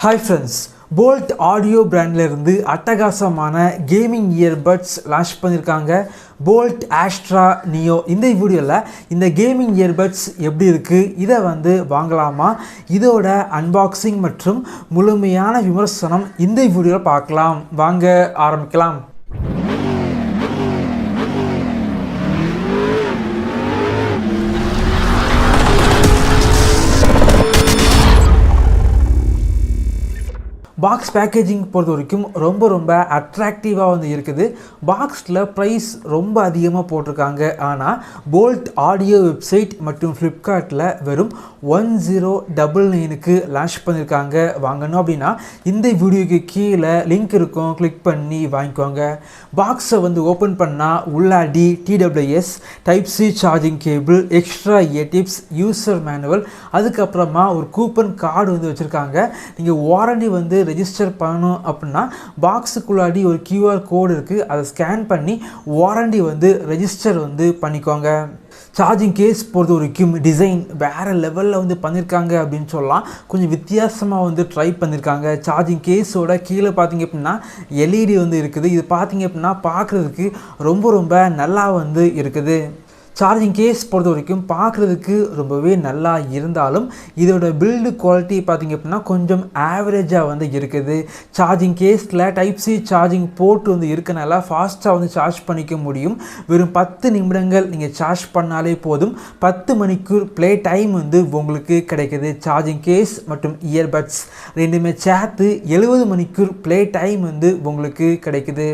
Hi friends, Boult Audio brandல இருந்து அட்டகாசமான gaming earbuds launch பண்ணிருக்காங்க. Boult Astra Neo. இந்த வீடியோல இந்த கேமிங் இயர்பட்ஸ் எப்படி இருக்கு, இதை வாங்கலாமா, இதோட அன்பாக்சிங் மற்றும் முழுமையான விமர்சனம் இந்த வீடியோல பார்க்கலாம். வாங்க ஆரம்பிக்கலாம். பாக்ஸ் பேக்கேஜிங் பொறுத்த வரைக்கும் ரொம்ப அட்ராக்டிவாக இருக்குது. பாக்ஸில் ப்ரைஸ் ரொம்ப அதிகமாக போட்டிருக்காங்க. ஆனால் போல்ட் ஆடியோ வெப்சைட் மற்றும் ஃப்ளிப்கார்ட்டில் வெறும் 1099க்கு லான்ச் பண்ணியிருக்காங்க. வாங்கணும் அப்படின்னா இந்த வீடியோக்கு கீழே லிங்க் இருக்கும், கிளிக் பண்ணி வாங்கிக்கோங்க. பாக்ஸை ஓப்பன் பண்ணால் உள்ளாடி TWS type C charging cable, extra tips, user manual, அதுக்கப்புறமா ஒரு கூப்பன் கார்டு வச்சுருக்காங்க. நீங்கள் வாரண்டி ரெஜிஸ்டர் பண்ணணும் அப்படின்னா பாக்ஸுக்குள்ளாடி ஒரு QR கோடு இருக்குது, அதை ஸ்கேன் பண்ணி வாரண்டி ரெஜிஸ்டர் பண்ணிக்கோங்க. சார்ஜிங் கேஸ் பொறுத்த வரைக்கும் டிசைன் வேறு லெவலில் பண்ணியிருக்காங்க அப்படின்னு சொல்லலாம். கொஞ்சம் வித்தியாசமாக ட்ரை பண்ணியிருக்காங்க. சார்ஜிங் கேஸோட கீழே பார்த்தீங்க அப்படின்னா LED இருக்குது. இது பார்த்தீங்க அப்படின்னா பார்க்குறதுக்கு ரொம்ப நல்லா இருக்குது. சார்ஜிங் கேஸ் பொறுத்த வரைக்கும் பார்க்குறதுக்கு ரொம்பவே நல்லா இருந்தாலும் இதோட பில்டு குவாலிட்டி பார்த்திங்க அப்படின்னா கொஞ்சம் ஆவரேஜாக இருக்குது. சார்ஜிங் கேஸில் டைப் சி சார்ஜிங் போர்ட் இருக்கனால ஃபாஸ்ட்டாக சார்ஜ் பண்ணிக்க முடியும். வெறும் 10 நிமிடங்கள் நீங்கள் சார்ஜ் பண்ணாலே போதும். 10 மணிக்கூர் ப்ளே டைம் உங்களுக்கு கிடைக்குது. சார்ஜிங் கேஸ் மற்றும் இயர்பட்ஸ் ரெண்டுமே சேர்த்து 70 மணிக்கூர் ப்ளே டைம் உங்களுக்கு கிடைக்குது.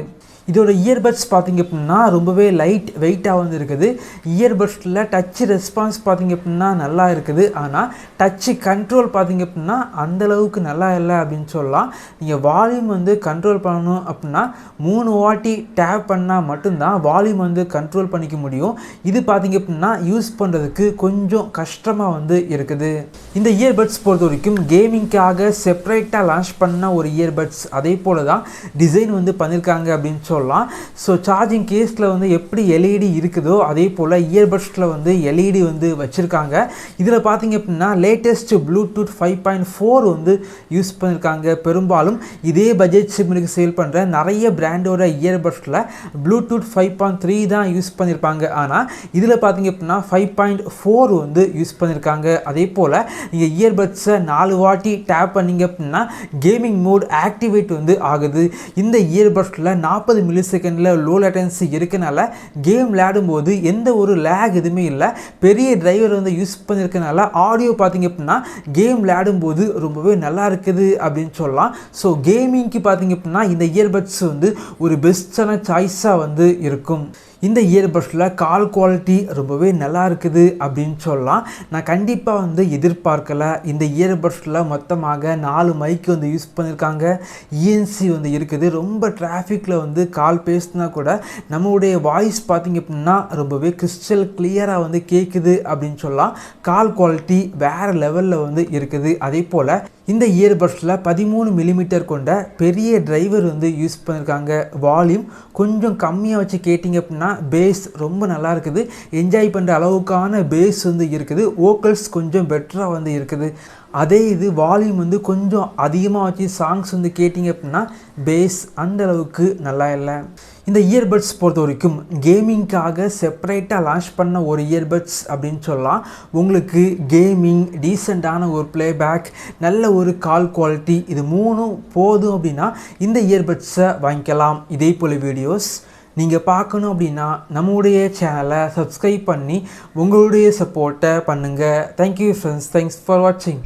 இதோட இயர்பட்ஸ் பார்த்திங்க அப்படின்னா ரொம்பவே லைட் வெயிட்டாக இருக்குது. இயர்பட்ஸில் டச் ரெஸ்பான்ஸ் பார்த்திங்க அப்படின்னா நல்லா இருக்குது. ஆனால் டச்சு கண்ட்ரோல் பார்த்திங்க அப்படின்னா அந்தளவுக்கு நல்லா இல்லை அப்படின்னு சொல்லலாம். நீங்கள் வால்யூம் கண்ட்ரோல் பண்ணணும் அப்படின்னா 3 வாட்டி டேப் பண்ணால் மட்டும்தான் வால்யூம் கண்ட்ரோல் பண்ணிக்க முடியும். இது பார்த்திங்க அப்படின்னா யூஸ் பண்ணுறதுக்கு கொஞ்சம் கஷ்டமாக இருக்குது. இந்த இயர்பட்ஸ் பொறுத்த வரைக்கும் கேமிங்காக செப்பரேட்டாக லான்ச் பண்ண ஒரு இயர்பட்ஸ், அதே போல் தான் டிசைன் பண்ணியிருக்காங்க அப்படின்னு சொல்லலாம். ஸோ சார்ஜிங் கேஸில் எப்படி LED இருக்குதோ அதே போல் இயர்பட்ஸில் LED வச்சுருக்காங்க. இதில் பார்த்தீங்க அப்படின்னா லேட்டஸ்ட் ப்ளூடூத் 5.4 யூஸ் பண்ணியிருக்காங்க. பெரும்பாலும் இதே பட்ஜெட் சிம்முக்கு சேல் பண்ணுற நிறைய பிராண்டோட இயர்பட்ஸில் ப்ளூடூத் 5.3 தான் யூஸ் பண்ணியிருப்பாங்க. ஆனால் இதில் பார்த்தீங்க அப்படின்னா 5.4 யூஸ் பண்ணியிருக்காங்க. அதே போல் நீங்கள் இயர்பட்ஸை 4 வாட்டி டேப் பண்ணிங்க அப்படின்னா கேமிங் மோட் ஆக்டிவேட் ஆகுது. இந்த இயர்பட்ஸில் 40 மில்லிசெகண்டில் லோ லேட்டன்சி இருக்கனால கேம் விளையாடும்போது எந்த ஒரு லேக் எதுவுமே இல்லை. பெரிய டிரைவர் யூஸ் பண்ணியிருக்கனால ஆடியோ பார்த்திங்க அப்படின்னா கேம் விளையாடும்போது ரொம்பவே நல்லா இருக்குது அப்படின்னு சொல்லலாம். ஸோ கேமிங்க்கு பார்த்திங்க அப்படின்னா இந்த இயர்பட்ஸ் ஒரு பெஸ்ட்டான சாய்ஸாக இருக்கும். இந்த இயர்பட்ஸில் கால் குவாலிட்டி ரொம்பவே நல்லா இருக்குது அப்படின்னு சொல்லலாம். நான் கண்டிப்பாக எதிர்பார்க்கலை. இந்த இயர்பட்ஸில் மொத்தமாக 4 மைக் யூஸ் பண்ணியிருக்காங்க. ENC இருக்குது. ரொம்ப டிராஃபிக்கில் கால் பேசினா கூட நம்மளுடைய வாய்ஸ் பார்த்திங்க அப்படின்னா ரொம்பவே கிறிஸ்டல் கிளியராக கேட்குது அப்படின்னு சொல்லலாம். கால் குவாலிட்டி வேறு லெவலில் இருக்குது. அதே போல் இந்த இயர்பட்ஸில் 13 மில்லிமீட்டர் கொண்ட பெரிய டிரைவர் யூஸ் பண்ணியிருக்காங்க. வால்யூம் கொஞ்சம் கம்மியாக வச்சு கேட்டிங்க அப்படின்னா பேஸ் ரொம்ப நல்லா இருக்குது. என்ஜாய் பண்ணுற அளவுக்கான பேஸ் இருக்குது. வோக்கல்ஸ் கொஞ்சம் பெட்டராக இருக்குது. அதே இது வால்யூம் கொஞ்சம் அதிகமாக வச்சு சாங்ஸ் கேட்டிங்க அப்படின்னா பேஸ் அந்த அளவுக்கு நல்லா இல்லை. இந்த இயர்பட்ஸ் பொறுத்த வரைக்கும் கேமிங்காக செப்பரேட்டாக லான்ச் பண்ண ஒரு இயர்பட்ஸ் அப்படின்னு சொல்லலாம். உங்களுக்கு கேமிங், டீசெண்டான ஒரு ப்ளேபேக், நல்ல ஒரு கால் குவாலிட்டி, இது 3 போதும் அப்படின்னா இந்த இயர்பட்ஸை வாங்கிக்கலாம். இதே போல் வீடியோஸ் நீங்கள் பார்க்கணும் அப்படின்னா நம்முடைய சேனலை சப்ஸ்கிரைப் பண்ணி உங்களுடைய சப்போர்ட்டை பண்ணுங்கள். தேங்க்யூ ஃப்ரெண்ட்ஸ், தேங்க்ஸ் ஃபார் வாட்சிங்.